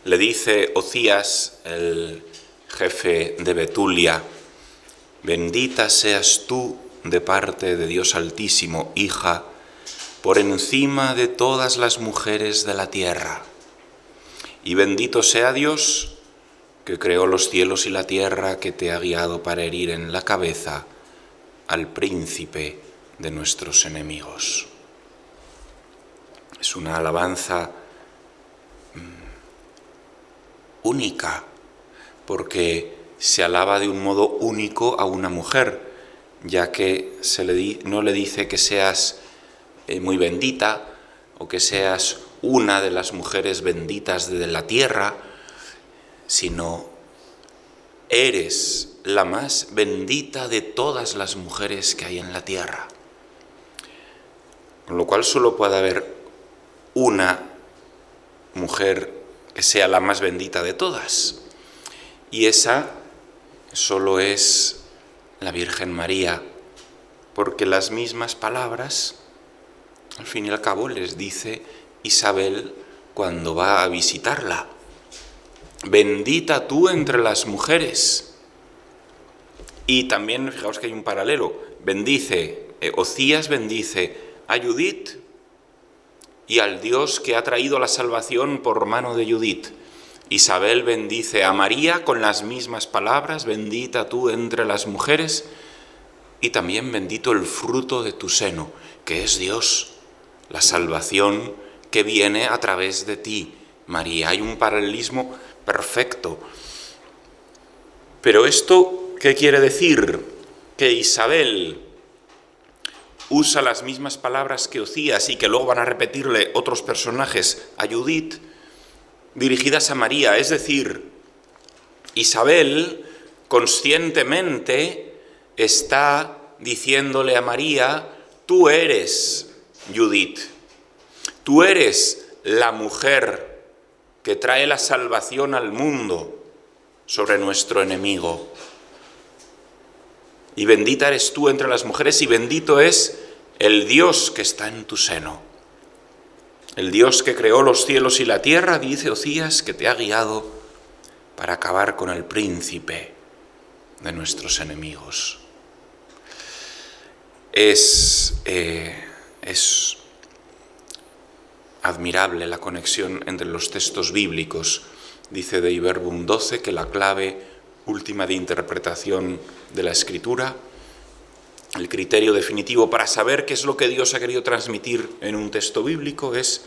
Le dice Ocías, el jefe de Betulia: bendita seas tú de parte de Dios Altísimo, hija, por encima de todas las mujeres de la tierra. Y bendito sea Dios, que creó los cielos y la tierra, que te ha guiado para herir en la cabeza al príncipe de nuestros enemigos. Es una alabanza única, porque se alaba de un modo único a una mujer, ya que no le dice que seas muy bendita o que seas una de las mujeres benditas de la tierra, sino eres la más bendita de todas las mujeres que hay en la tierra. Con lo cual solo puede haber una mujer que sea la más bendita de todas. Y esa solo es la Virgen María, porque las mismas palabras, al fin y al cabo, les dice Isabel cuando va a visitarla: bendita tú entre las mujeres. Y también, fijaos que hay un paralelo, Ocías bendice a Judith y al Dios que ha traído la salvación por mano de Judith. Isabel bendice a María con las mismas palabras: bendita tú entre las mujeres, y también bendito el fruto de tu seno, que es Dios, la salvación que viene a través de ti, María. Hay un paralelismo perfecto. Pero esto, ¿qué quiere decir? Que Isabel usa las mismas palabras que Ocías y que luego van a repetirle otros personajes a Judith, dirigidas a María. Es decir, Isabel conscientemente está diciéndole a María: tú eres Judith, tú eres la mujer que trae la salvación al mundo sobre nuestro enemigo. Y bendita eres tú entre las mujeres, y bendito es el Dios que está en tu seno. El Dios que creó los cielos y la tierra, dice Ocías, que te ha guiado para acabar con el príncipe de nuestros enemigos. Es admirable la conexión entre los textos bíblicos. Dice Dei Verbum 12 que la clave última de interpretación de la Escritura, el criterio definitivo para saber qué es lo que Dios ha querido transmitir en un texto bíblico, es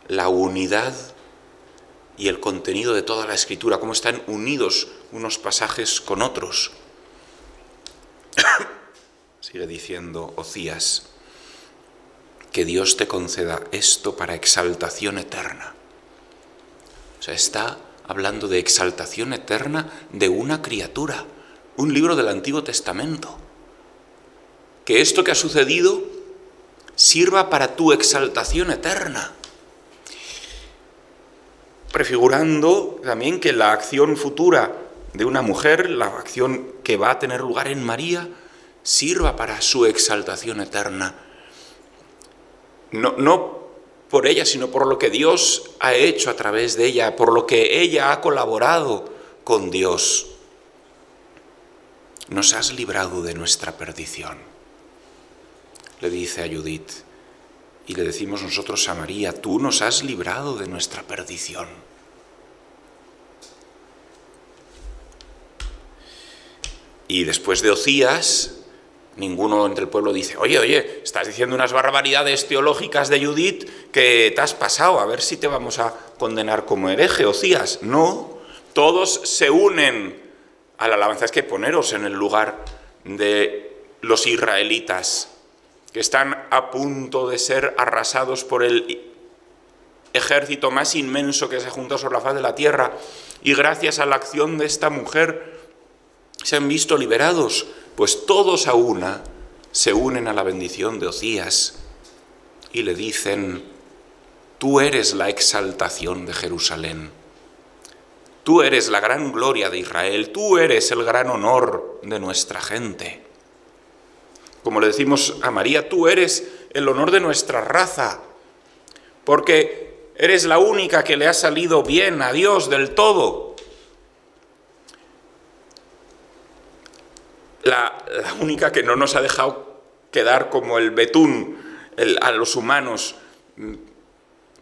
la unidad y el contenido de toda la Escritura, cómo están unidos unos pasajes con otros. Sigue diciendo Ocías: que Dios te conceda esto para exaltación eterna. O sea, está hablando de exaltación eterna de una criatura, un libro del Antiguo Testamento. Que esto que ha sucedido sirva para tu exaltación eterna. Prefigurando también que la acción futura de una mujer, la acción que va a tener lugar en María, sirva para su exaltación eterna. No por ella, sino por lo que Dios ha hecho a través de ella, por lo que ella ha colaborado con Dios. Nos has librado de nuestra perdición, le dice a Judith, y le decimos nosotros a María: tú nos has librado de nuestra perdición. Y después de Ocías, ninguno entre el pueblo dice: oye, estás diciendo unas barbaridades teológicas de Judith que te has pasado, a ver si te vamos a condenar como hereje, Ocías. No, todos se unen a la alabanza. Es que poneros en el lugar de los israelitas, que están a punto de ser arrasados por el ejército más inmenso que se ha juntado sobre la faz de la tierra, y gracias a la acción de esta mujer se han visto liberados. Pues todos a una se unen a la bendición de Ocías y le dicen: tú eres la exaltación de Jerusalén, tú eres la gran gloria de Israel, tú eres el gran honor de nuestra gente. Como le decimos a María: tú eres el honor de nuestra raza, porque Eres la única que le ha salido bien a Dios del todo. La única que no nos ha dejado quedar como el betún a los humanos,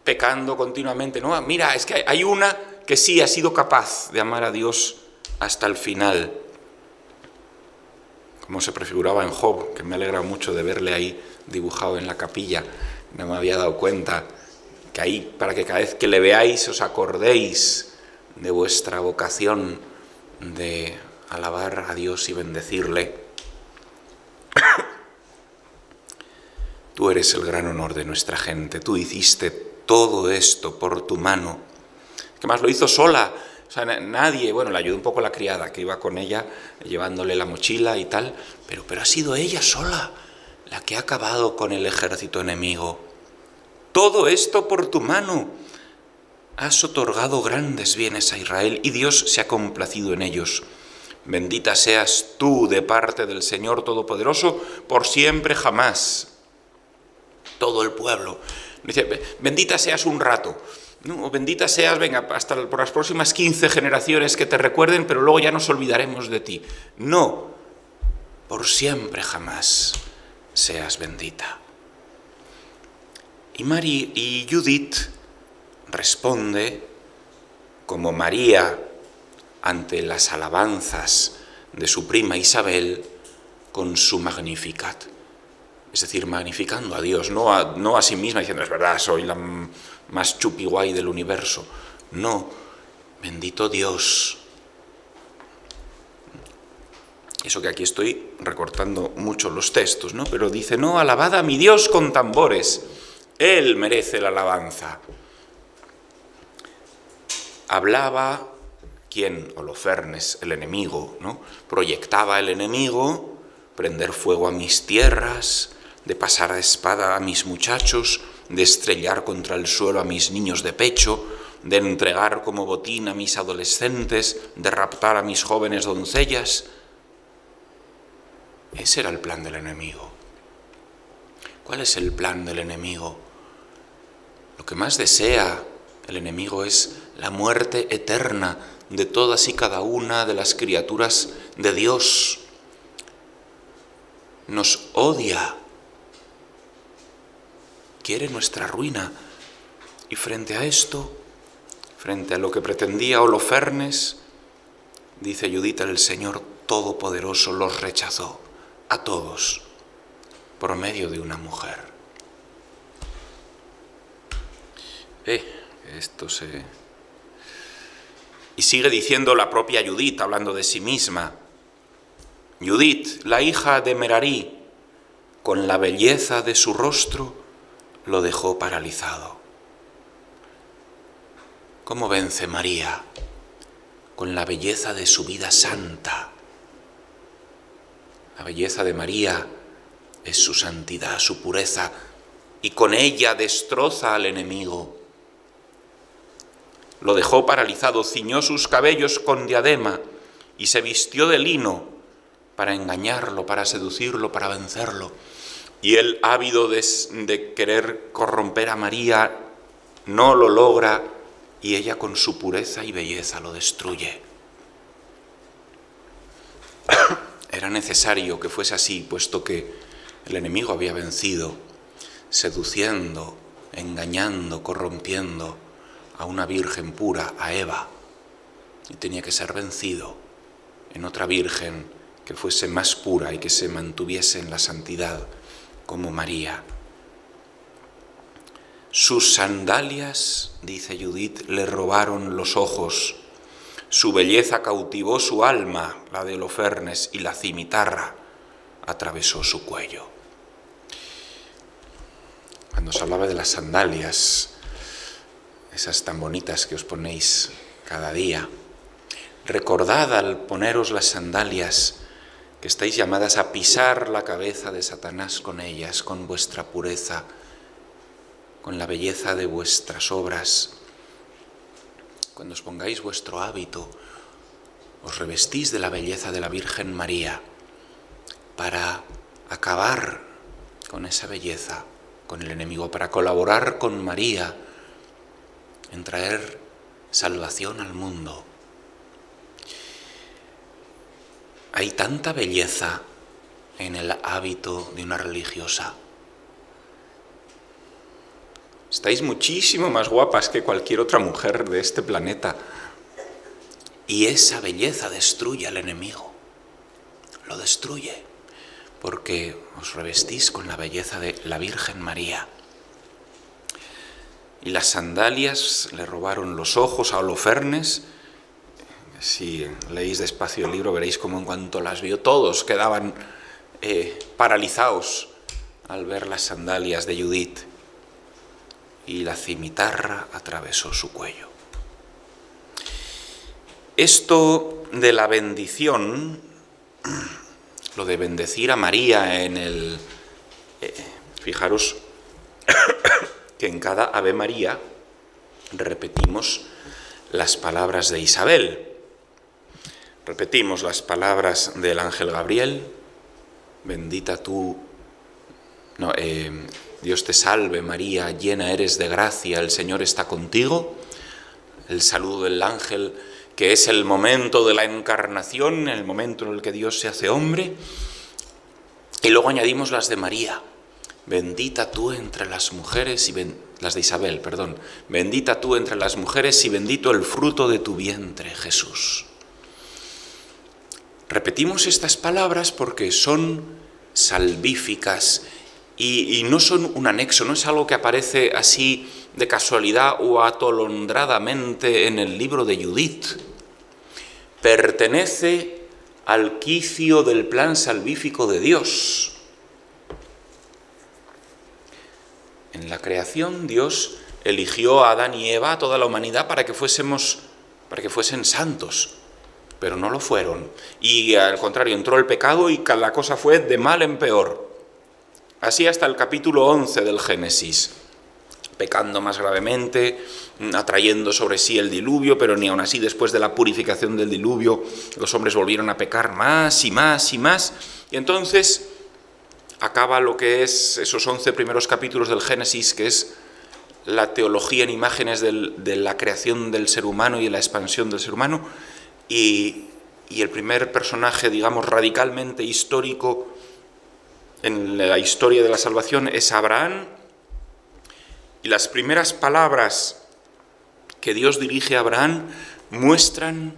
pecando continuamente. No, mira, es que hay una que sí ha sido capaz de amar a Dios hasta el final. Como se prefiguraba en Job, que me alegra mucho de verle ahí dibujado en la capilla. No me había dado cuenta que ahí, para que cada vez que le veáis os acordéis de vuestra vocación de alabar a Dios y bendecirle. Tú eres el gran honor de nuestra gente. Tú hiciste todo esto por tu mano. Que más lo hizo sola. O sea, nadie, bueno, le ayudó un poco la criada que iba con ella llevándole la mochila y tal, pero ha sido ella sola la que ha acabado con el ejército enemigo. Todo esto por tu mano. Has otorgado grandes bienes a Israel y Dios se ha complacido en ellos. Bendita seas tú de parte del Señor Todopoderoso por siempre jamás. Todo el pueblo dice, bendita seas un rato. No, bendita seas, venga, hasta por las próximas 15 generaciones que te recuerden, pero luego ya nos olvidaremos de ti. No, por siempre jamás seas bendita. Y Judith responde como María ante las alabanzas de su prima Isabel con su Magnificat. Es decir, magnificando a Dios, no a sí misma diciendo, es verdad, soy la más chupi guay del universo. No, bendito Dios. Eso que aquí estoy recortando mucho los textos, ¿no? Pero dice, no, alabad a mi Dios con tambores. Él merece la alabanza. Hablaba, ¿quién? Holofernes, el enemigo, ¿no? Proyectaba el enemigo, prender fuego a mis tierras, de pasar a espada a mis muchachos, de estrellar contra el suelo a mis niños de pecho, de entregar como botín a mis adolescentes, de raptar a mis jóvenes doncellas. Ese era el plan del enemigo. ¿Cuál es el plan del enemigo? Lo que más desea el enemigo es la muerte eterna de todas y cada una de las criaturas de Dios. Nos odia. Quiere nuestra ruina. Y frente a esto, frente a lo que pretendía Holofernes, dice Judith, el Señor Todopoderoso los rechazó a todos por medio de una mujer. Y sigue diciendo la propia Judith, hablando de sí misma. Judith, la hija de Merarí, con la belleza de su rostro, lo dejó paralizado. ¿Cómo vence María? Con la belleza de su vida santa. La belleza de María es su santidad, su pureza, y con ella destroza al enemigo. Lo dejó paralizado, ciñó sus cabellos con diadema y se vistió de lino para engañarlo, para seducirlo, para vencerlo. Y él, ávido de querer corromper a María, no lo logra y ella con su pureza y belleza lo destruye. Era necesario que fuese así, puesto que el enemigo había vencido, seduciendo, engañando, corrompiendo a una virgen pura, a Eva, y tenía que ser vencido en otra virgen que fuese más pura y que se mantuviese en la santidad como María. Sus sandalias, dice Judith, le robaron los ojos. Su belleza cautivó su alma, la de Holofernes, y la cimitarra atravesó su cuello. Cuando se hablaba de las sandalias, esas tan bonitas que os ponéis cada día, recordad al poneros las sandalias que estáis llamadas a pisar la cabeza de Satanás con ellas, con vuestra pureza, con la belleza de vuestras obras. Cuando os pongáis vuestro hábito, os revestís de la belleza de la Virgen María para acabar con esa belleza, con el enemigo, para colaborar con María en traer salvación al mundo. Hay tanta belleza en el hábito de una religiosa. Estáis muchísimo más guapas que cualquier otra mujer de este planeta. Y esa belleza destruye al enemigo. Lo destruye. Porque os revestís con la belleza de la Virgen María. Y las sandalias le robaron los ojos a Holofernes. Si leéis despacio el libro veréis cómo en cuanto las vio todos quedaban paralizados al ver las sandalias de Judith. Y la cimitarra atravesó su cuello. Esto de la bendición, lo de bendecir a María en el... fijaros que en cada Ave María repetimos las palabras de Isabel. Repetimos las palabras del ángel Gabriel. Bendita tú... Dios te salve María, llena eres de gracia, el Señor está contigo. El saludo del ángel, que es el momento de la encarnación, el momento en el que Dios se hace hombre. Y luego añadimos las de María. Bendita tú entre las mujeres, las de Isabel, perdón. Bendita tú entre las mujeres y bendito el fruto de tu vientre, Jesús. Repetimos estas palabras porque son salvíficas y no son un anexo, no es algo que aparece así de casualidad o atolondradamente en el libro de Judith. Pertenece al quicio del plan salvífico de Dios. En la creación Dios eligió a Adán y Eva, a toda la humanidad, para que fuesen santos, pero no lo fueron. Y al contrario, entró el pecado y la cosa fue de mal en peor. Así hasta el capítulo 11 del Génesis, pecando más gravemente, atrayendo sobre sí el diluvio, pero ni aun así después de la purificación del diluvio los hombres volvieron a pecar más y más y más. Y entonces acaba lo que es esos 11 primeros capítulos del Génesis, que es la teología en imágenes de la creación del ser humano y de la expansión del ser humano, y el primer personaje, digamos, radicalmente histórico en la historia de la salvación es Abraham, y las primeras palabras que Dios dirige a Abraham muestran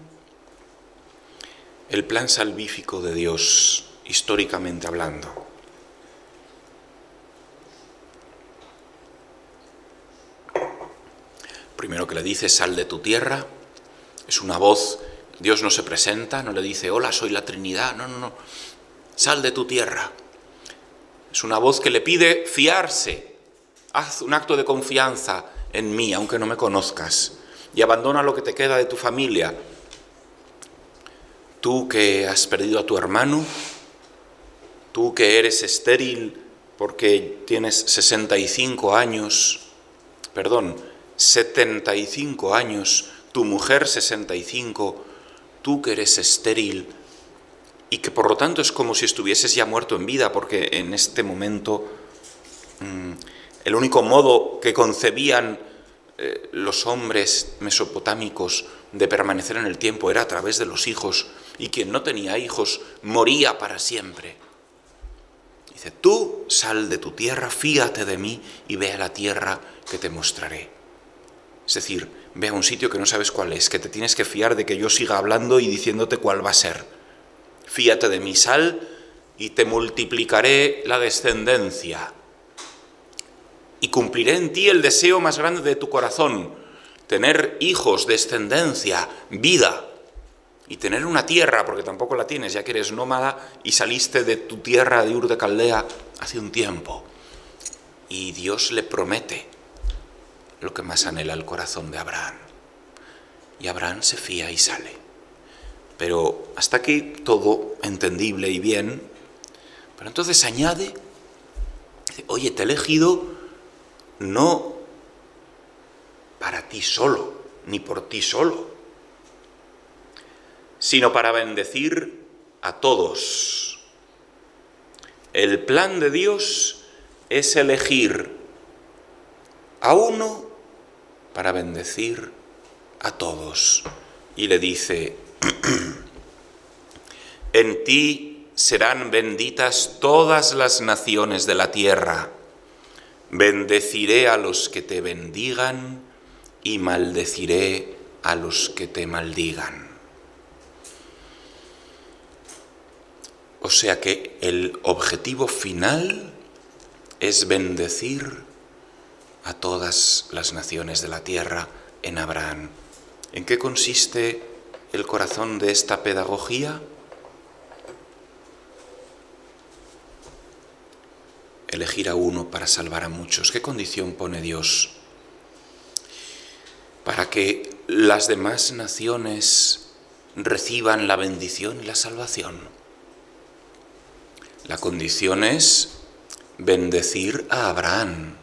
el plan salvífico de Dios, históricamente hablando. Primero que le dice, sal de tu tierra, es una voz, Dios no se presenta, no le dice, hola, soy la Trinidad, no, sal de tu tierra. Es una voz que le pide fiarse, haz un acto de confianza en mí, aunque no me conozcas, y abandona lo que te queda de tu familia. Tú que has perdido a tu hermano, tú que eres estéril porque tienes 75 años, tu mujer 65, tú que eres estéril y que por lo tanto es como si estuvieses ya muerto en vida, porque en este momento el único modo que concebían los hombres mesopotámicos de permanecer en el tiempo era a través de los hijos, y quien no tenía hijos moría para siempre. Dice, tú sal de tu tierra, fíate de mí y ve a la tierra que te mostraré. Es decir, ve a un sitio que no sabes cuál es, que te tienes que fiar de que yo siga hablando y diciéndote cuál va a ser. Fíate de mí, sal y te multiplicaré la descendencia. Y cumpliré en ti el deseo más grande de tu corazón, tener hijos, descendencia, vida. Y tener una tierra, porque tampoco la tienes, ya que eres nómada y saliste de tu tierra de Ur de Caldea hace un tiempo. Y Dios le promete lo que más anhela el corazón de Abraham. Y Abraham se fía y sale. Pero hasta aquí todo entendible y bien. Pero entonces añade, oye, te he elegido no para ti solo, ni por ti solo, sino para bendecir a todos. El plan de Dios es elegir a uno para bendecir a todos. Y le dice, en ti serán benditas todas las naciones de la tierra. Bendeciré a los que te bendigan y maldeciré a los que te maldigan. O sea que el objetivo final es bendecir a todas las naciones de la tierra en Abraham. ¿En qué consiste el corazón de esta pedagogía? Elegir a uno para salvar a muchos. ¿Qué condición pone Dios? Para que las demás naciones reciban la bendición y la salvación. La condición es bendecir a Abraham.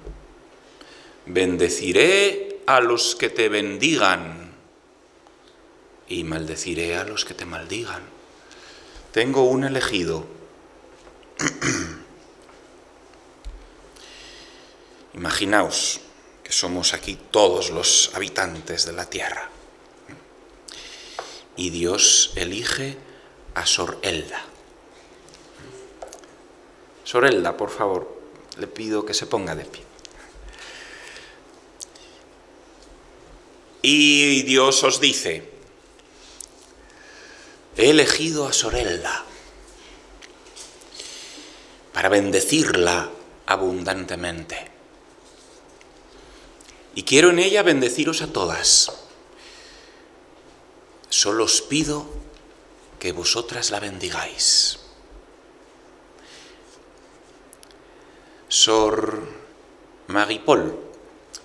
Bendeciré a los que te bendigan y maldeciré a los que te maldigan. Tengo un elegido. Imaginaos que somos aquí todos los habitantes de la tierra. Y Dios elige a Sor Elda. Sor Elda, por favor, le pido que se ponga de pie. Y Dios os dice, he elegido a Sor Elda para bendecirla abundantemente. Y quiero en ella bendeciros a todas. Solo os pido que vosotras la bendigáis. Sor Marie-Paul,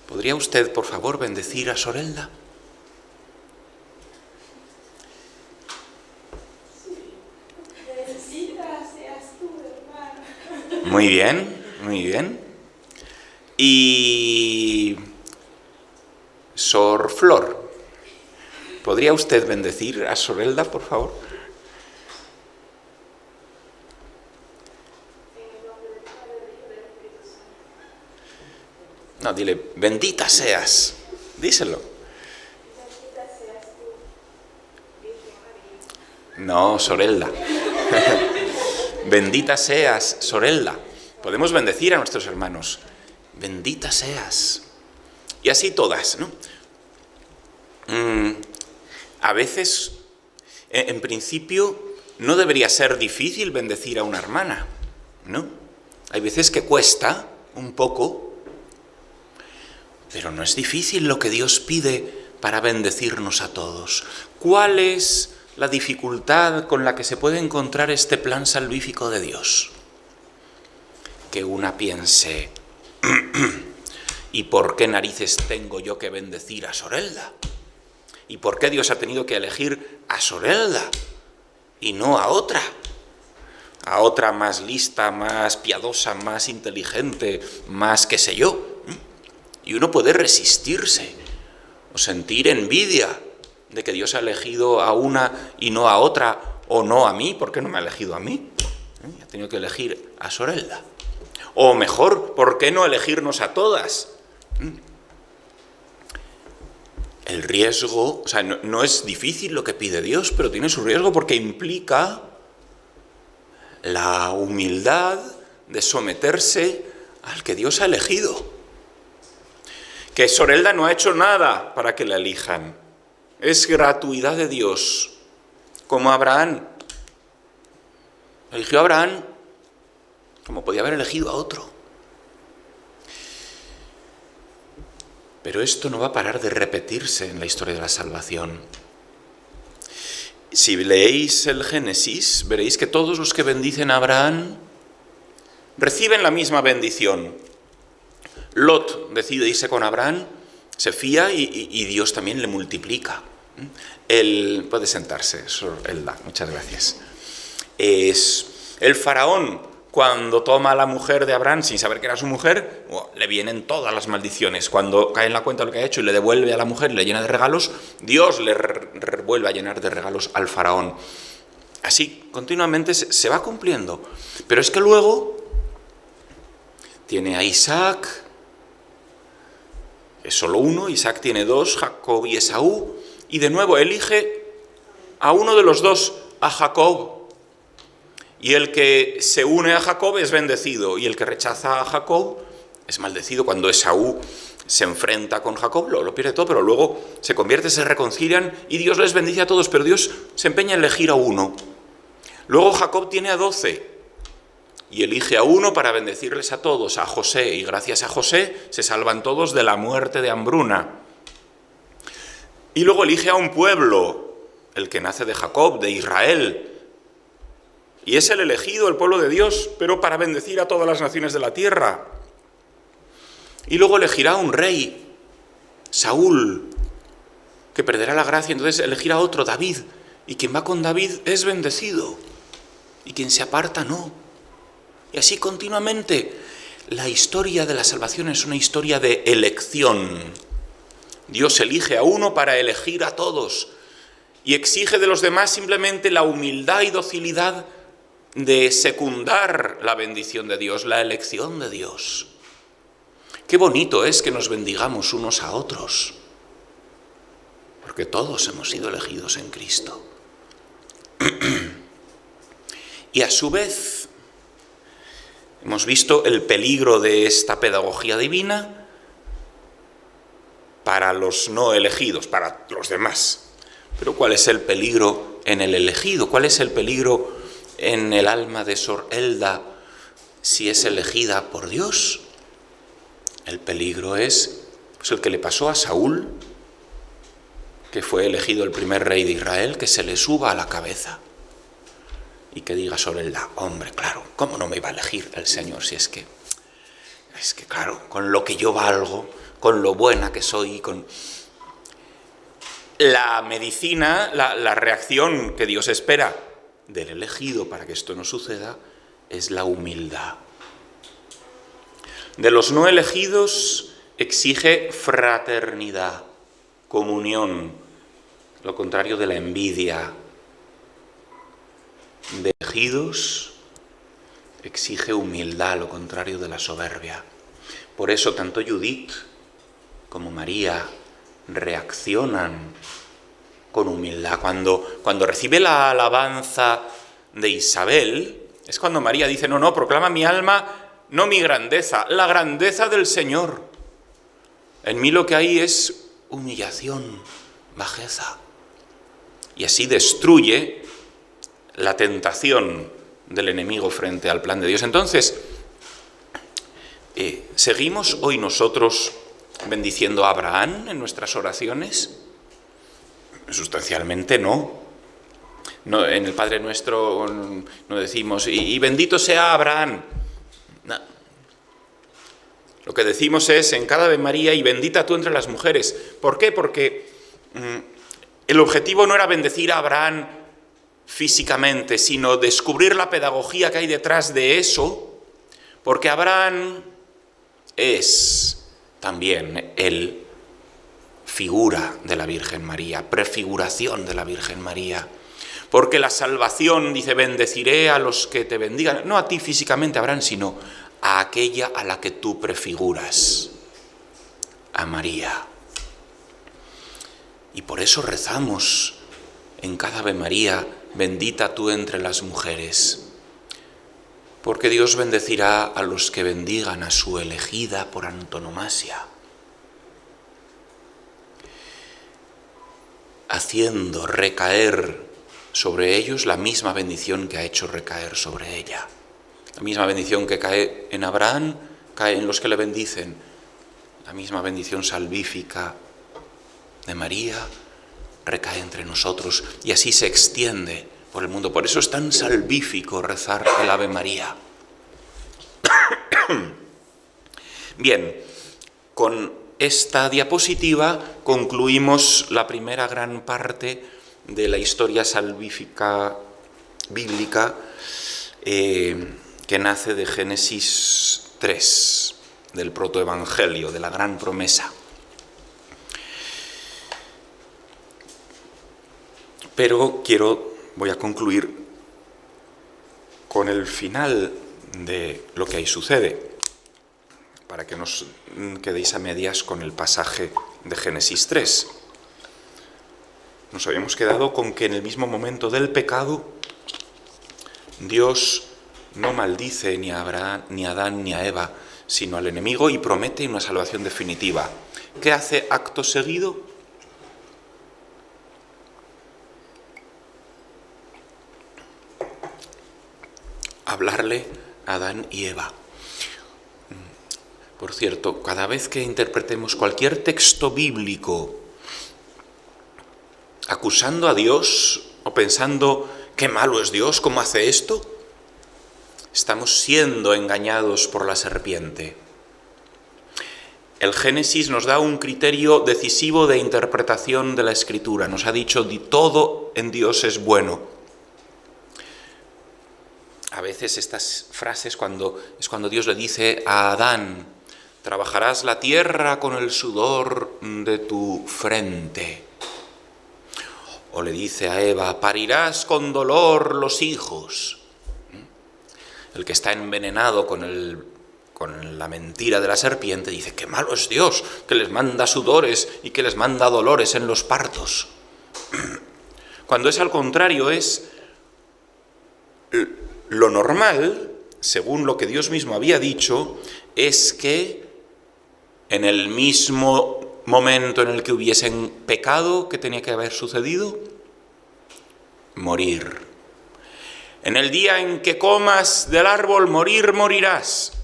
¿podría usted, por favor, bendecir a Sor Elda? Muy bien, muy bien. Y Sor Flor, ¿podría usted bendecir a Sor Elda, por favor? No, dile, bendita seas. Díselo. No, Sor Elda. Bendita seas, Sor Elda. Podemos bendecir a nuestros hermanos. Bendita seas. Y así todas, ¿no? A veces, en principio, no debería ser difícil bendecir a una hermana, ¿no? Hay veces que cuesta un poco, pero no es difícil lo que Dios pide para bendecirnos a todos. ¿Cuál es la dificultad con la que se puede encontrar este plan salvífico de Dios? Que una piense, ¿y por qué narices tengo yo que bendecir a Sor Elda? ¿Y por qué Dios ha tenido que elegir a Sor Elda y no a otra? A otra más lista, más piadosa, más inteligente, más qué sé yo. Y uno puede resistirse o sentir envidia de que Dios ha elegido a una y no a otra, o no a mí. ¿Por qué no me ha elegido a mí? Ha tenido que elegir a Sor Elda. O mejor, ¿por qué no elegirnos a todas? El riesgo, o sea, no es difícil lo que pide Dios, pero tiene su riesgo porque implica la humildad de someterse al que Dios ha elegido. Que Sor Elda no ha hecho nada para que la elijan. Es gratuidad de Dios. Como Abraham. Eligió a Abraham como podía haber elegido a otro. Pero esto no va a parar de repetirse en la historia de la salvación. Si leéis el Génesis, veréis que todos los que bendicen a Abraham reciben la misma bendición. Lot decide irse con Abraham, se fía y Dios también le multiplica. Él puede sentarse, Sor Elda, muchas gracias. El faraón, cuando toma a la mujer de Abraham sin saber que era su mujer, le vienen todas las maldiciones. Cuando cae en la cuenta de lo que ha hecho y le devuelve a la mujer y le llena de regalos, Dios le vuelve a llenar de regalos al faraón. Así, continuamente se va cumpliendo. Pero es que luego tiene a Isaac, es solo uno, Isaac tiene dos, Jacob y Esaú, y de nuevo elige a uno de los dos, a Jacob. Y el que se une a Jacob es bendecido, y el que rechaza a Jacob es maldecido. Cuando Esaú se enfrenta con Jacob, lo pierde todo, pero luego se convierte, se reconcilian y Dios les bendice a todos, pero Dios se empeña en elegir a uno. Luego Jacob tiene a 12 y elige a uno para bendecirles a todos, a José, y gracias a José se salvan todos de la muerte de hambruna. Y luego elige a un pueblo, el que nace de Jacob, de Israel, y es el elegido, el pueblo de Dios, pero para bendecir a todas las naciones de la tierra. Y luego elegirá a un rey, Saúl, que perderá la gracia, entonces elegirá a otro, David, y quien va con David es bendecido, y quien se aparta no. Y así continuamente. La historia de la salvación es una historia de elección. Dios elige a uno para elegir a todos, y exige de los demás simplemente la humildad y docilidad de secundar la bendición de Dios, la elección de Dios. Qué bonito es que nos bendigamos unos a otros, porque todos hemos sido elegidos en Cristo. Y a su vez, hemos visto el peligro de esta pedagogía divina para los no elegidos, para los demás. Pero ¿cuál es el peligro en el elegido? ¿Cuál es el peligro en el alma de Sor Elda si es elegida por Dios? El peligro es pues, el que le pasó a Saúl, que fue elegido el primer rey de Israel, que se le suba a la cabeza y que diga Sor Elda, hombre, claro, ¿cómo no me iba a elegir el Señor si es que claro, con lo que yo valgo, con lo buena que soy, con la medicina, la reacción que Dios espera del elegido para que esto no suceda es la humildad. De los no elegidos exige fraternidad, comunión, lo contrario de la envidia. De elegidos exige humildad, lo contrario de la soberbia. Por eso tanto Judith como María reaccionan con humildad. Cuando recibe la alabanza de Isabel, es cuando María dice, no, proclama mi alma, no mi grandeza, la grandeza del Señor. En mí lo que hay es humillación, bajeza. Y así destruye la tentación del enemigo frente al plan de Dios. Entonces, ¿seguimos hoy nosotros bendiciendo a Abraham en nuestras oraciones? Sustancialmente no. En el Padre Nuestro no decimos, y bendito sea Abraham. No. Lo que decimos es en cada Ave María, y bendita tú entre las mujeres. ¿Por qué? Porque el objetivo no era bendecir a Abraham físicamente, sino descubrir la pedagogía que hay detrás de eso, porque Abraham es también él figura de la Virgen María, prefiguración de la Virgen María. Porque la salvación, dice, bendeciré a los que te bendigan, no a ti físicamente, Abraham, sino a aquella a la que tú prefiguras, a María. Y por eso rezamos en cada Ave María, bendita tú entre las mujeres, porque Dios bendecirá a los que bendigan a su elegida por antonomasia, haciendo recaer sobre ellos la misma bendición que ha hecho recaer sobre ella. La misma bendición que cae en Abraham, cae en los que le bendicen. La misma bendición salvífica de María recae entre nosotros y así se extiende por el mundo. Por eso es tan salvífico rezar el Ave María. Bien, con esta diapositiva concluimos la primera gran parte de la historia salvífica bíblica que nace de Génesis 3, del protoevangelio, de la gran promesa. Pero voy a concluir con el final de lo que ahí sucede, para que no os quedéis a medias con el pasaje de Génesis 3. Nos habíamos quedado con que en el mismo momento del pecado, Dios no maldice ni a Abraham, ni a Adán, ni a Eva, sino al enemigo, y promete una salvación definitiva. ¿Qué hace acto seguido? Hablarle a Adán y Eva. Por cierto, cada vez que interpretemos cualquier texto bíblico acusando a Dios o pensando qué malo es Dios, ¿cómo hace esto?, estamos siendo engañados por la serpiente. El Génesis nos da un criterio decisivo de interpretación de la Escritura. Nos ha dicho todo en Dios es bueno. A veces estas frases es cuando Dios le dice a Adán: trabajarás la tierra con el sudor de tu frente. O le dice a Eva: parirás con dolor los hijos. El que está envenenado con la mentira de la serpiente dice: qué malo es Dios, que les manda sudores y que les manda dolores en los partos. Cuando es al contrario, es lo normal, según lo que Dios mismo había dicho, es que en el mismo momento en el que hubiesen pecado, ¿qué tenía que haber sucedido? Morir. En el día en que comas del árbol, morirás.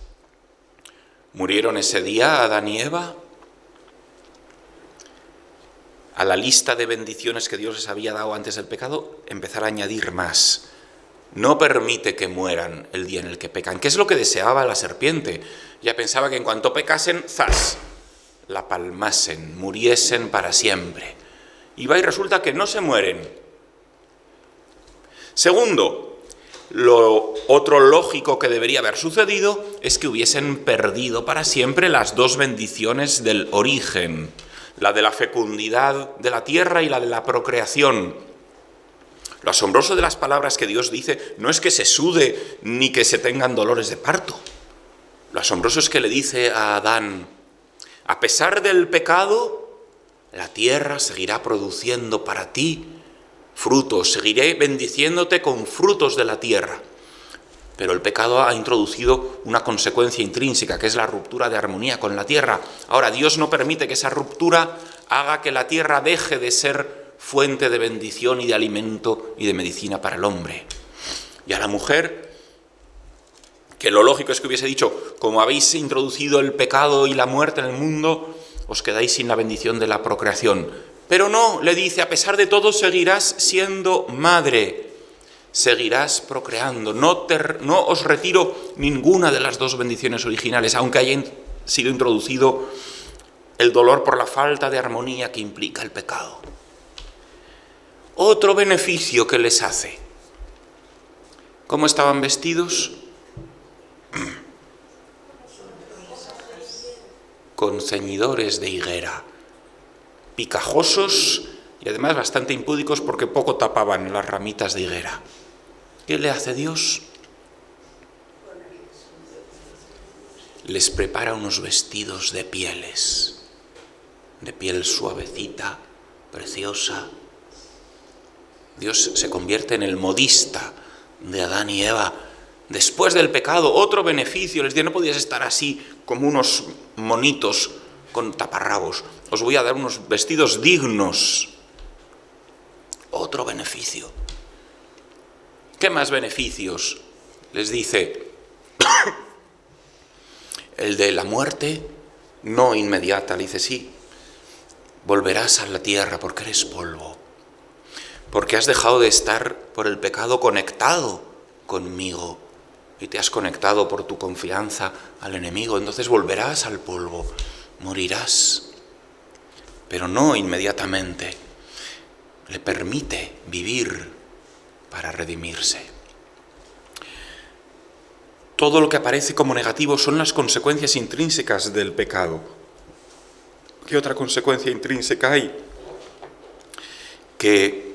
¿Murieron ese día Adán y Eva? A la lista de bendiciones que Dios les había dado antes del pecado, empezar a añadir más. No permite que mueran el día en el que pecan. ¿Qué es lo que deseaba la serpiente? Ya pensaba que en cuanto pecasen, ¡zas!, la palmasen, muriesen para siempre. Y va y resulta que no se mueren. Segundo, lo otro lógico que debería haber sucedido es que hubiesen perdido para siempre las dos bendiciones del origen, la de la fecundidad de la tierra y la de la procreación. Lo asombroso de las palabras que Dios dice no es que se sude ni que se tengan dolores de parto. Lo asombroso es que le dice a Adán: a pesar del pecado, la tierra seguirá produciendo para ti frutos, seguiré bendiciéndote con frutos de la tierra. Pero el pecado ha introducido una consecuencia intrínseca, que es la ruptura de armonía con la tierra. Ahora, Dios no permite que esa ruptura haga que la tierra deje de ser fuente de bendición y de alimento y de medicina para el hombre. Y a la mujer, que lo lógico es que hubiese dicho: como habéis introducido el pecado y la muerte en el mundo, os quedáis sin la bendición de la procreación. Pero no, le dice: a pesar de todo seguirás siendo madre, seguirás procreando, no os retiro ninguna de las dos bendiciones originales, aunque haya sido introducido el dolor por la falta de armonía que implica el pecado. Otro beneficio que les hace. ¿Cómo estaban vestidos? Con ceñidores de higuera, picajosos y además bastante impúdicos porque poco tapaban las ramitas de higuera. ¿Qué le hace Dios? Les prepara unos vestidos de pieles, de piel suavecita, preciosa. Dios se convierte en el modista de Adán y Eva. Después del pecado, otro beneficio. Les dice: no podías estar así como unos monitos con taparrabos. Os voy a dar unos vestidos dignos. Otro beneficio. ¿Qué más beneficios? Les dice: el de la muerte no inmediata. Le dice: sí, volverás a la tierra porque eres polvo. Porque has dejado de estar por el pecado conectado conmigo y te has conectado por tu confianza al enemigo. Entonces volverás al polvo, morirás, pero no inmediatamente. Le permite vivir para redimirse. Todo lo que aparece como negativo son las consecuencias intrínsecas del pecado. ¿Qué otra consecuencia intrínseca hay? Que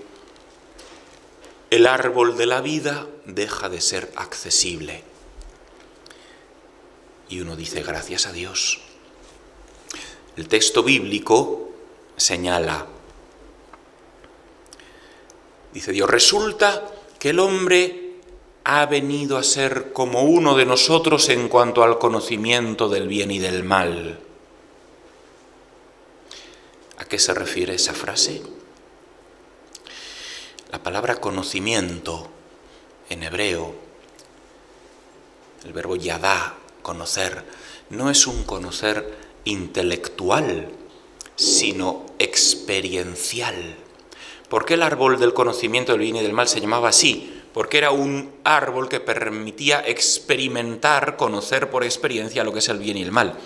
el árbol de la vida deja de ser accesible. Y uno dice, gracias a Dios. El texto bíblico señala, dice Dios, resulta que el hombre ha venido a ser como uno de nosotros en cuanto al conocimiento del bien y del mal. ¿A qué se refiere esa frase? La palabra conocimiento en hebreo, el verbo yadá, conocer, no es un conocer intelectual, sino experiencial. ¿Por qué el árbol del conocimiento del bien y del mal se llamaba así? Porque era un árbol que permitía experimentar, conocer por experiencia lo que es el bien y el mal.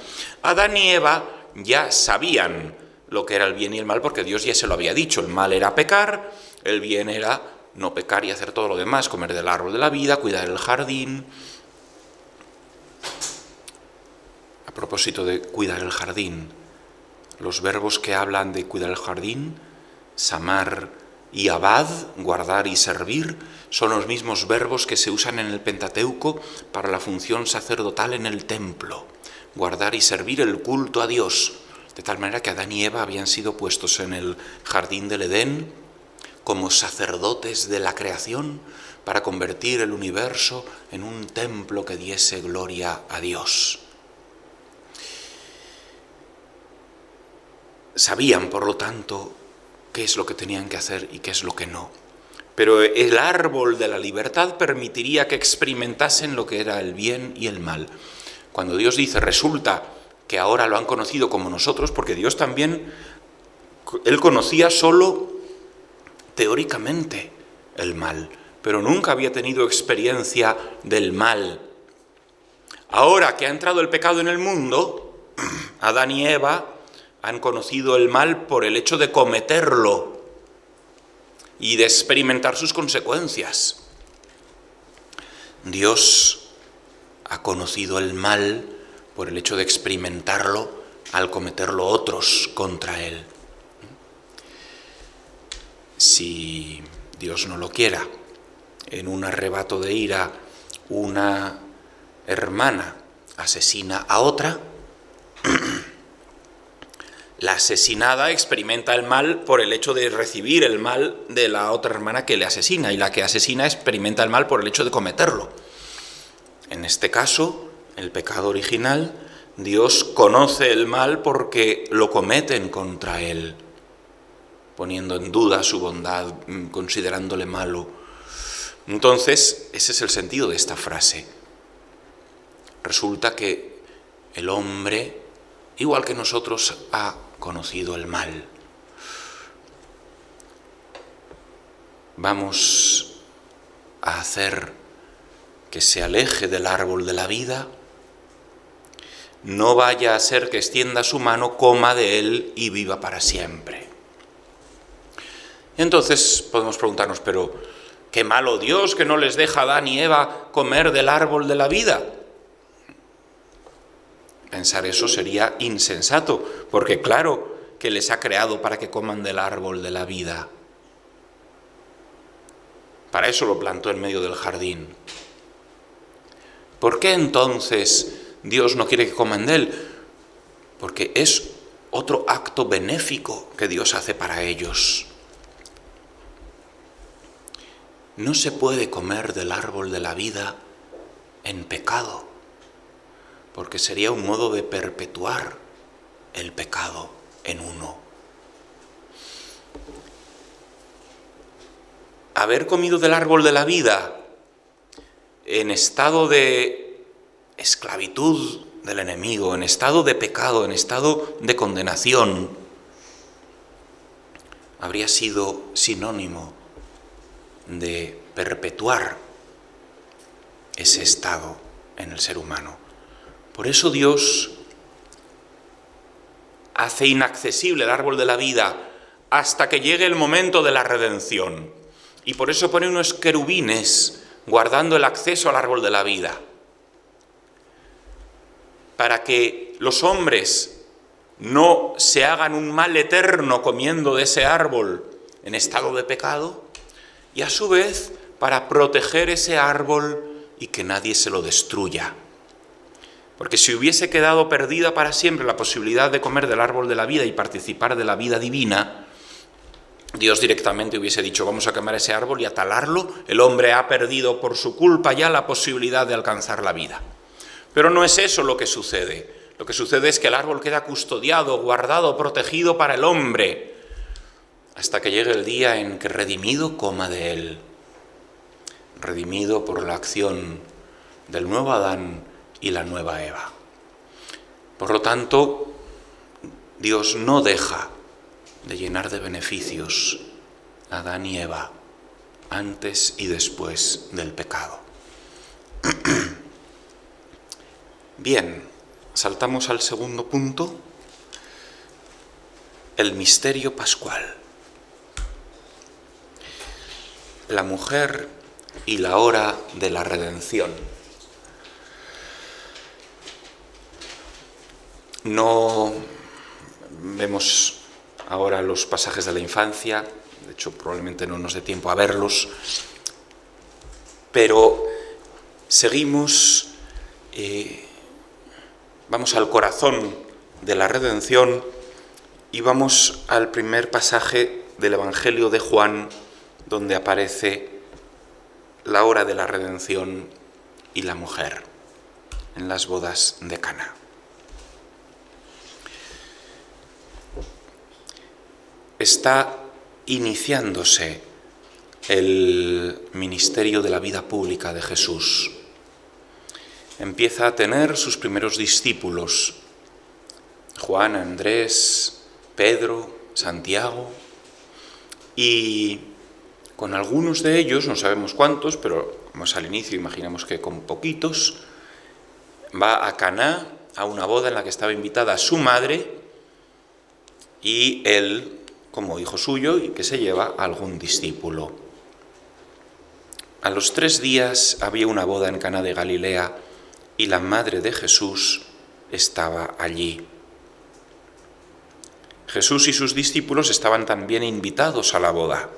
Adán y Eva ya sabían lo que era el bien y el mal porque Dios ya se lo había dicho. El mal era pecar, el bien era no pecar y hacer todo lo demás, comer del árbol de la vida, cuidar el jardín. A propósito de cuidar el jardín, los verbos que hablan de cuidar el jardín, samar y abad, guardar y servir, son los mismos verbos que se usan en el Pentateuco para la función sacerdotal en el templo. Guardar y servir el culto a Dios, de tal manera que Adán y Eva habían sido puestos en el jardín del Edén como sacerdotes de la creación para convertir el universo en un templo que diese gloria a Dios. Sabían, por lo tanto, qué es lo que tenían que hacer y qué es lo que no. Pero el árbol de la libertad permitiría que experimentasen lo que era el bien y el mal. Cuando Dios dice, resulta que ahora lo han conocido como nosotros, porque Dios también, Él conocía solo teóricamente el mal, pero nunca había tenido experiencia del mal. Ahora que ha entrado el pecado en el mundo, Adán y Eva han conocido el mal por el hecho de cometerlo y de experimentar sus consecuencias. Dios ha conocido el mal por el hecho de experimentarlo al cometerlo otros contra él. Si Dios no lo quiera, en un arrebato de ira, una hermana asesina a otra, la asesinada experimenta el mal por el hecho de recibir el mal de la otra hermana que le asesina, y la que asesina experimenta el mal por el hecho de cometerlo. En este caso, el pecado original, Dios conoce el mal porque lo cometen contra él, poniendo en duda su bondad, considerándole malo. Entonces, ese es el sentido de esta frase. Resulta que el hombre, igual que nosotros, ha conocido el mal. Vamos a hacer que se aleje del árbol de la vida, no vaya a ser que extienda su mano, coma de él y viva para siempre. Entonces podemos preguntarnos, pero qué malo Dios que no les deja a Adán y Eva comer del árbol de la vida. Pensar eso sería insensato, porque claro que les ha creado para que coman del árbol de la vida. Para eso lo plantó en medio del jardín. ¿Por qué entonces Dios no quiere que coman de él? Porque es otro acto benéfico que Dios hace para ellos. No se puede comer del árbol de la vida en pecado, porque sería un modo de perpetuar el pecado en uno. Haber comido del árbol de la vida en estado de esclavitud del enemigo, en estado de pecado, en estado de condenación, habría sido sinónimo de perpetuar ese estado en el ser humano. Por eso Dios hace inaccesible el árbol de la vida hasta que llegue el momento de la redención. Y por eso pone unos querubines guardando el acceso al árbol de la vida, para que los hombres no se hagan un mal eterno comiendo de ese árbol en estado de pecado, y a su vez para proteger ese árbol y que nadie se lo destruya. Porque si hubiese quedado perdida para siempre la posibilidad de comer del árbol de la vida y participar de la vida divina, Dios directamente hubiese dicho, vamos a quemar ese árbol y a talarlo. El hombre ha perdido por su culpa ya la posibilidad de alcanzar la vida. Pero no es eso lo que sucede. Lo que sucede es que el árbol queda custodiado, guardado, protegido para el hombre, hasta que llegue el día en que redimido coma de él. Redimido por la acción del nuevo Adán y la nueva Eva. Por lo tanto, Dios no deja de llenar de beneficios a Adán y Eva antes y después del pecado. Bien, saltamos al segundo punto, el misterio pascual. La mujer y la hora de la redención. No vemos ahora los pasajes de la infancia, de hecho probablemente no nos dé tiempo a verlos, pero seguimos, vamos al corazón de la redención y vamos al primer pasaje del Evangelio de Juan, donde aparece la hora de la redención y la mujer en las bodas de Caná. Está iniciándose el ministerio de la vida pública de Jesús. Empieza a tener sus primeros discípulos, Juan, Andrés, Pedro, Santiago, y con algunos de ellos, no sabemos cuántos, pero como es al inicio, imaginamos que con poquitos, va a Caná, a una boda en la que estaba invitada su madre, y él, como hijo suyo, y que se lleva a algún discípulo. A los 3 días había una boda en Caná de Galilea, y la madre de Jesús estaba allí. Jesús y sus discípulos estaban también invitados a la boda.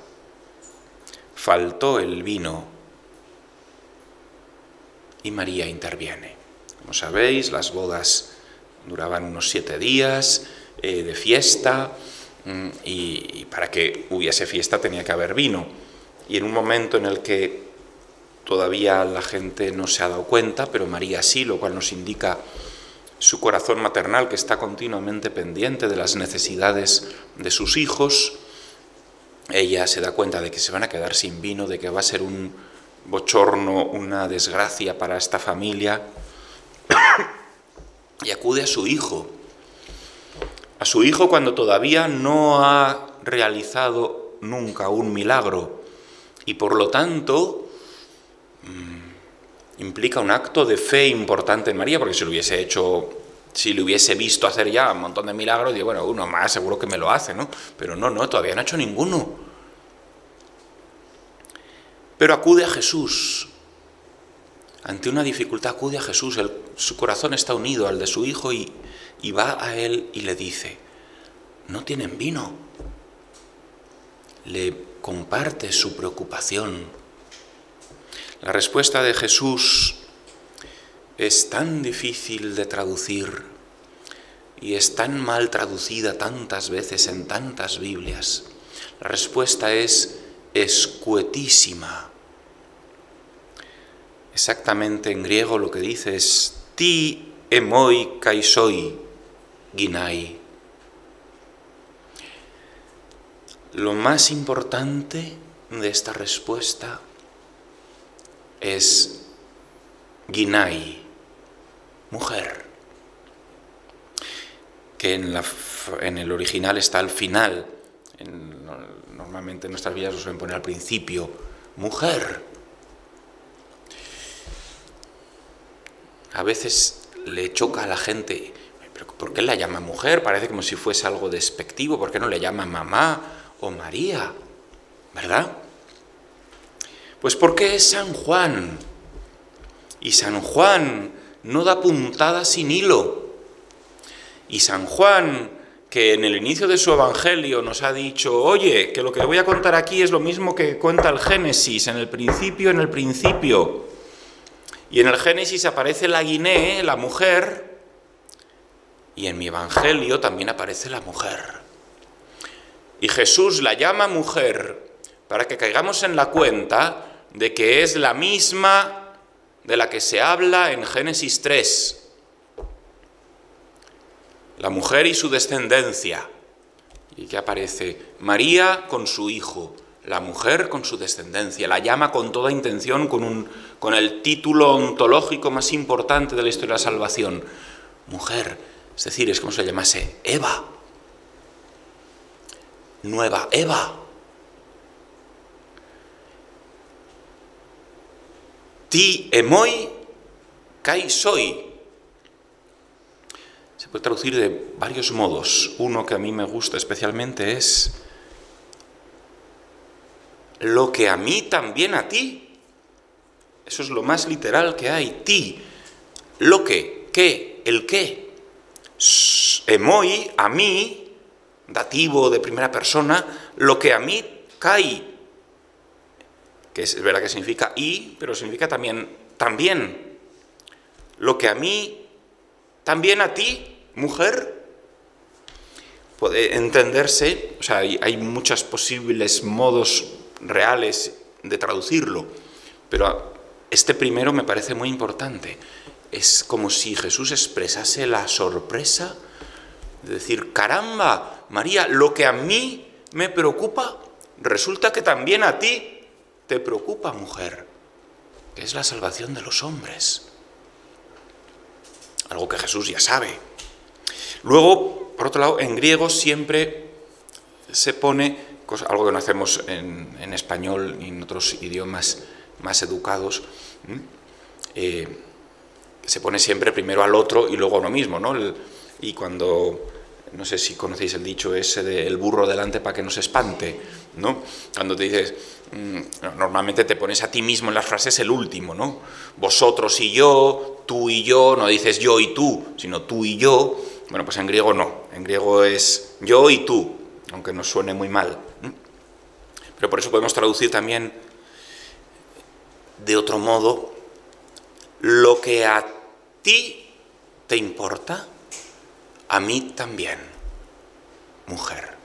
Faltó el vino y María interviene. Como sabéis, las bodas duraban unos 7 días de fiesta, y para que hubiese fiesta tenía que haber vino. Y en un momento en el que todavía la gente no se ha dado cuenta, pero María sí, lo cual nos indica su corazón maternal, que está continuamente pendiente de las necesidades de sus hijos, ella se da cuenta de que se van a quedar sin vino, de que va a ser un bochorno, una desgracia para esta familia, y acude a su hijo cuando todavía no ha realizado nunca un milagro, y por lo tanto implica un acto de fe importante en María, porque si le hubiese visto hacer ya un montón de milagros, digo, bueno, uno más seguro que me lo hace, ¿no? Pero no, todavía no ha hecho ninguno. Pero acude a Jesús. Ante una dificultad acude a Jesús, su corazón está unido al de su hijo y va a él y le dice, no tienen vino. Le comparte su preocupación. La respuesta de Jesús es tan difícil de traducir y es tan mal traducida tantas veces en tantas Biblias. La respuesta es escuetísima. Exactamente en griego lo que dice es ti emoi kaisoi ginai. Lo más importante de esta respuesta es ginai, mujer, que en el original está al final. Normalmente en nuestras vidas lo suelen poner al principio, mujer. A veces le choca a la gente, ¿pero por qué la llama mujer? Parece como si fuese algo despectivo. ¿Por qué no le llama mamá o María? ¿Verdad? Pues porque es San Juan. Y San Juan no da puntada sin hilo. Y San Juan, que en el inicio de su Evangelio nos ha dicho, oye, que lo que voy a contar aquí es lo mismo que cuenta el Génesis, en el principio. Y en el Génesis aparece la guiné, la mujer, y en mi Evangelio también aparece la mujer. Y Jesús la llama mujer para que caigamos en la cuenta de que es la misma de la que se habla en Génesis 3. La mujer y su descendencia. ¿Y qué aparece? María con su hijo, la mujer con su descendencia. La llama con toda intención, con el título ontológico más importante de la historia de la salvación. Mujer, es decir, es como si la llamase Eva. Nueva Eva. Ti emoi kai soi. Se puede traducir de varios modos. Uno que a mí me gusta especialmente es lo que a mí también a ti. Eso es lo más literal que hay. Ti, lo que, qué, el qué. Emoi, a mí, dativo de primera persona, lo que a mí kai, que es verdad que significa y, pero significa también. Lo que a mí, también a ti, mujer, puede entenderse, o sea, hay muchos posibles modos reales de traducirlo, pero este primero me parece muy importante. Es como si Jesús expresase la sorpresa de decir, caramba, María, lo que a mí me preocupa, resulta que también a ti te preocupa, mujer, que es la salvación de los hombres. Algo que Jesús ya sabe. Luego, por otro lado, en griego siempre se pone, algo que no hacemos en español ni en otros idiomas más educados, se pone siempre primero al otro y luego a uno mismo, ¿no? Y cuando, no sé si conocéis el dicho ese de el burro delante para que no se espante, ¿no? Cuando te dices, normalmente te pones a ti mismo en las frases el último, ¿no? Vosotros y yo, tú y yo, no dices yo y tú, sino tú y yo. Bueno, pues en griego no, en griego es yo y tú, aunque nos suene muy mal. Pero por eso podemos traducir también de otro modo, lo que a ti te importa, a mí también, mujer.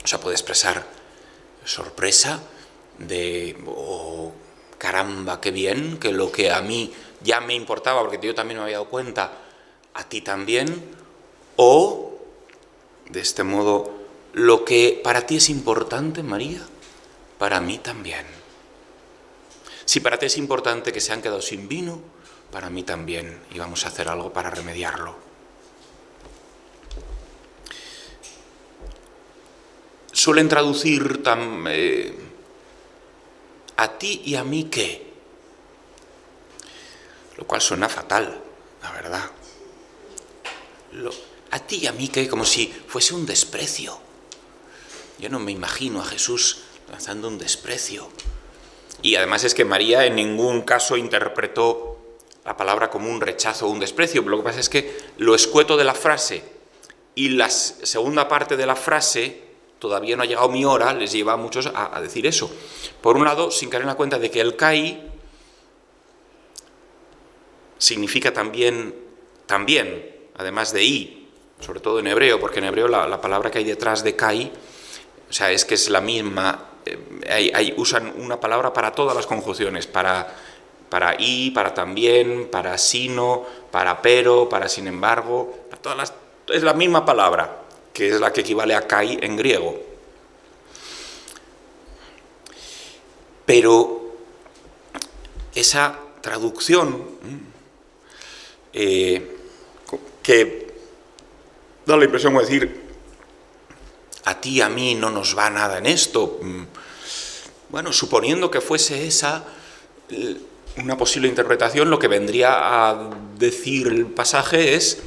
O sea, puede expresar sorpresa de, oh, caramba, qué bien, que lo que a mí ya me importaba, porque yo también me había dado cuenta, a ti también, o, de este modo, lo que para ti es importante, María, para mí también. Si para ti es importante que se han quedado sin vino, para mí también, y vamos a hacer algo para remediarlo. Suelen traducir a ti y a mí qué, lo cual suena fatal, la verdad. A ti y a mí qué, como si fuese un desprecio. Yo no me imagino a Jesús lanzando un desprecio. Y además es que María en ningún caso interpretó la palabra como un rechazo o un desprecio. Lo que pasa es que lo escueto de la frase y la segunda parte de la frase, todavía no ha llegado mi hora, les lleva a muchos a decir eso. Por un lado, sin caer en la cuenta de que el kai significa también, además de i, sobre todo en hebreo, porque en hebreo la palabra que hay detrás de kai, o sea, es que es la misma, usan una palabra para todas las conjunciones, para y, para también, para sino, para pero, para sin embargo, es la misma palabra, que es la que equivale a kai en griego. Pero esa traducción que da la impresión de decir, a ti y a mí no nos va nada en esto. Bueno, suponiendo que fuese esa una posible interpretación, lo que vendría a decir el pasaje es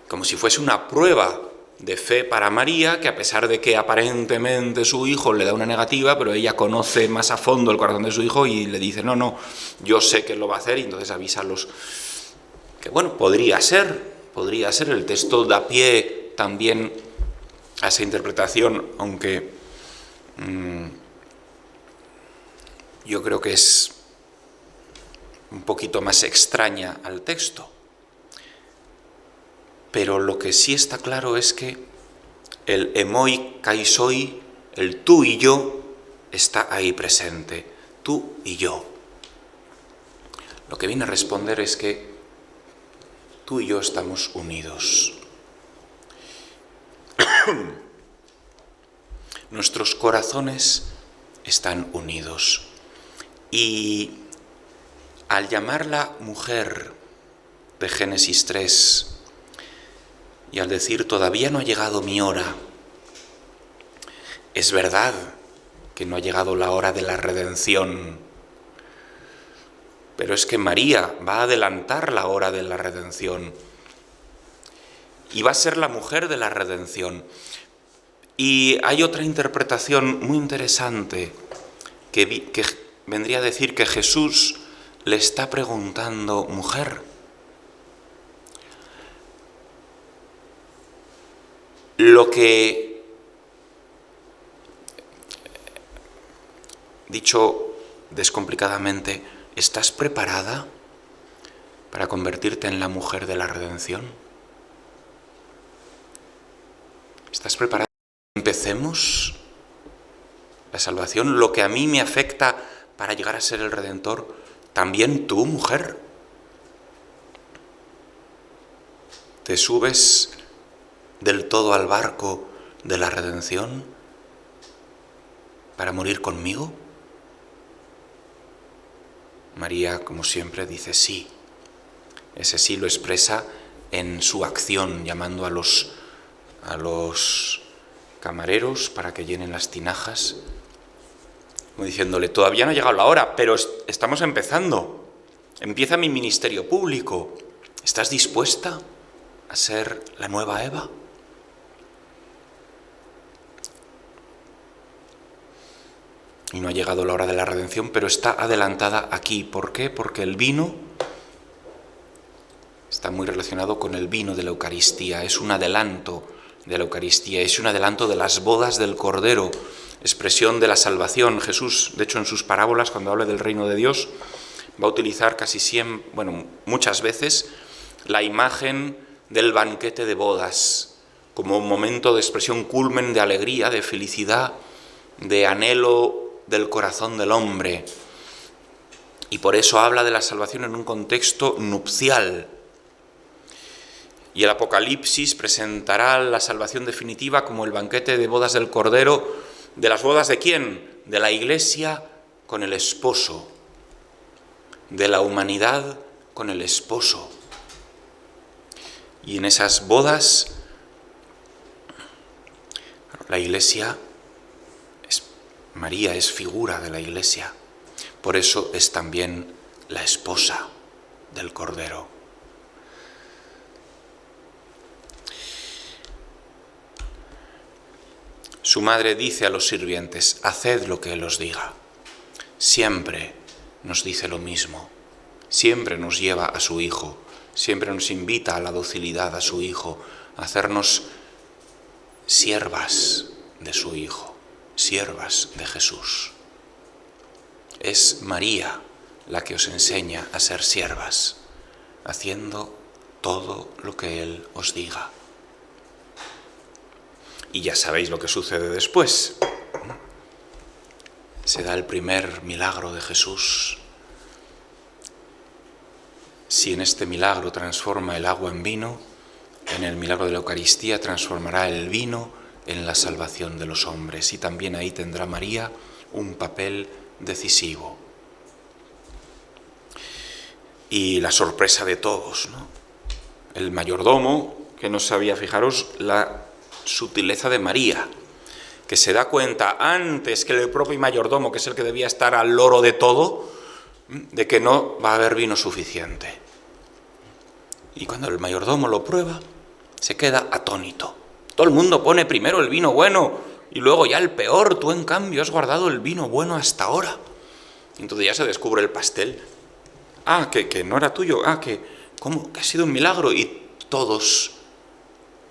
como si fuese una prueba de fe para María, que a pesar de que aparentemente su hijo le da una negativa, pero ella conoce más a fondo el corazón de su hijo y le dice, no, yo sé que él lo va a hacer, y entonces avisa a los... Que bueno, podría ser, el texto da pie también a esa interpretación, aunque yo creo que es un poquito más extraña al texto. Pero lo que sí está claro es que el emoi kaisoi, el tú y yo, está ahí presente. Tú y yo. Lo que viene a responder es que tú y yo estamos unidos. Nuestros corazones están unidos. Y al llamarla mujer de Génesis 3, y al decir todavía no ha llegado mi hora, es verdad que no ha llegado la hora de la redención, pero es que María va a adelantar la hora de la redención y va a ser la mujer de la redención. Y hay otra interpretación muy interesante que vendría a decir que Jesús le está preguntando: mujer, lo que, dicho descomplicadamente, ¿estás preparada para convertirte en la mujer de la redención? ¿Estás preparada? Empecemos la salvación, lo que a mí me afecta para llegar a ser el Redentor, también tú, mujer. ¿Te subes del todo al barco de la redención para morir conmigo? María, como siempre, dice sí. Ese sí lo expresa en su acción, llamando a los camareros para que llenen las tinajas, como diciéndole: todavía no ha llegado la hora, pero estamos empezando. Empieza mi ministerio público. ¿Estás dispuesta a ser la nueva Eva? Y no ha llegado la hora de la redención, pero está adelantada aquí. ¿Por qué? Porque el vino está muy relacionado con el vino de la Eucaristía. Es un adelanto de la Eucaristía, es un adelanto de las bodas del Cordero, expresión de la salvación. Jesús, de hecho, en sus parábolas, cuando habla del reino de Dios, va a utilizar muchas veces, la imagen del banquete de bodas, como un momento de expresión culmen de alegría, de felicidad, de anhelo del corazón del hombre. Y por eso habla de la salvación en un contexto nupcial. Y el Apocalipsis presentará la salvación definitiva como el banquete de bodas del Cordero. ¿De las bodas de quién? De la Iglesia con el esposo, de la humanidad con el esposo. Y en esas bodas, la Iglesia, María es figura de la Iglesia, por eso es también la esposa del Cordero. Su madre dice a los sirvientes: haced lo que Él os diga. Siempre nos dice lo mismo, siempre nos lleva a su Hijo, siempre nos invita a la docilidad a su Hijo, a hacernos siervas de su Hijo, siervas de Jesús. Es María la que os enseña a ser siervas, haciendo todo lo que Él os diga. Y ya sabéis lo que sucede después. Se da el primer milagro de Jesús. Si en este milagro transforma el agua en vino, en el milagro de la Eucaristía transformará el vino en la salvación de los hombres. Y también ahí tendrá María un papel decisivo. Y la sorpresa de todos, ¿no? El mayordomo, que no sabía, fijaros, la sutileza de María, que se da cuenta antes que el propio mayordomo, que es el que debía estar al loro de todo, de que no va a haber vino suficiente. Y cuando el mayordomo lo prueba, se queda atónito. Todo el mundo pone primero el vino bueno y luego ya el peor. Tú, en cambio, has guardado el vino bueno hasta ahora. Y entonces ya se descubre el pastel. Ah, que no era tuyo. Ah, ¿cómo? Que ha sido un milagro. Y todos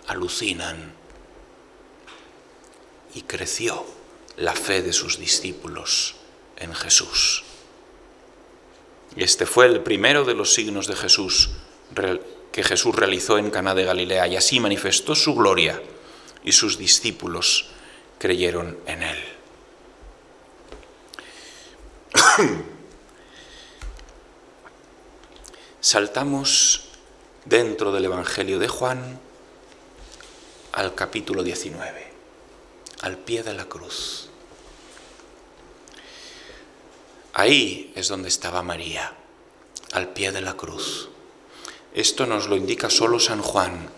alucinan. Y creció la fe de sus discípulos en Jesús. Y este fue el primero de los signos de Jesús, que Jesús realizó en Caná de Galilea, y así manifestó su gloria, y sus discípulos creyeron en él. Saltamos dentro del Evangelio de Juan al capítulo 19, al pie de la cruz. Ahí es donde estaba María, al pie de la cruz. Esto nos lo indica solo San Juan.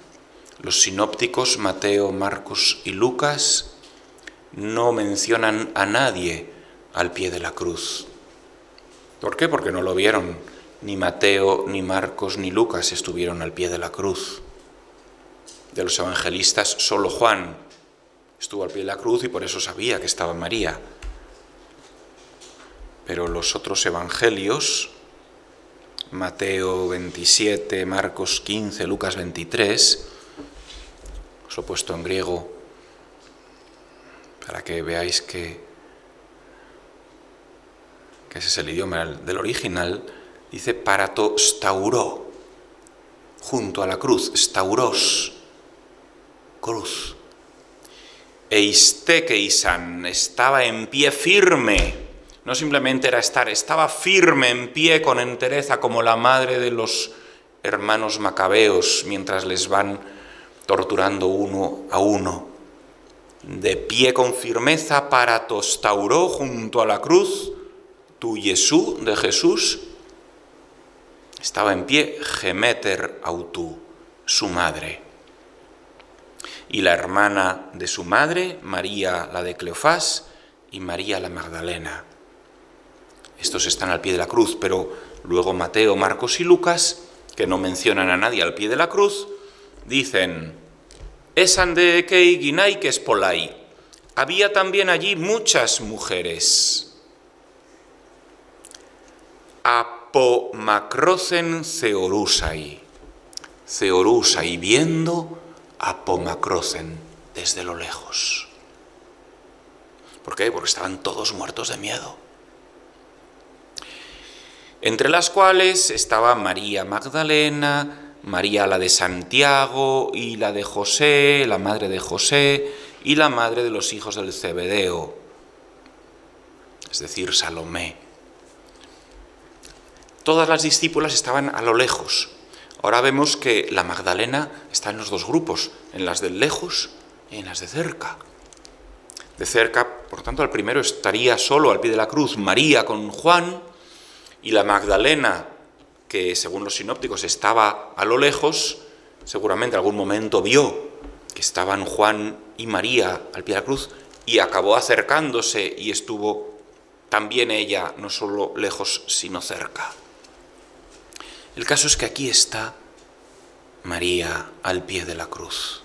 Los sinópticos Mateo, Marcos y Lucas no mencionan a nadie al pie de la cruz. ¿Por qué? Porque no lo vieron. Ni Mateo, ni Marcos, ni Lucas estuvieron al pie de la cruz. De los evangelistas, solo Juan estuvo al pie de la cruz y por eso sabía que estaba María. Pero los otros evangelios, Mateo 27, Marcos 15, Lucas 23, os lo he puesto en griego para que veáis que ese es el idioma del original, dice parato stauró, junto a la cruz, stauros, cruz. Eistekeisan, estaba en pie firme, no simplemente era estar, estaba firme en pie con entereza como la madre de los hermanos macabeos mientras les van torturando uno a uno. De pie con firmeza parato stauró junto a la cruz, tu Jesús, de Jesús, estaba en pie, gemeter autú, su madre. Y la hermana de su madre, María la de Cleofás y María la Magdalena. Estos están al pie de la cruz, pero luego Mateo, Marcos y Lucas, que no mencionan a nadie al pie de la cruz, dicen, esan de kei ginai que espolai. Había también allí muchas mujeres. Apomacrocen ceorusai, viendo apomacrocen desde lo lejos. ¿Por qué? Porque estaban todos muertos de miedo. Entre las cuales estaba María Magdalena, María la de Santiago y la de José, la madre de José y la madre de los hijos del Zebedeo, es decir, Salomé. Todas las discípulas estaban a lo lejos. Ahora vemos que la Magdalena está en los dos grupos, en las de lejos y en las de cerca. De cerca, por tanto, al primero estaría solo al pie de la cruz María con Juan, y la Magdalena, que según los sinópticos estaba a lo lejos, seguramente en algún momento vio que estaban Juan y María al pie de la cruz y acabó acercándose y estuvo también ella no solo lejos sino cerca. El caso es que aquí está María al pie de la cruz.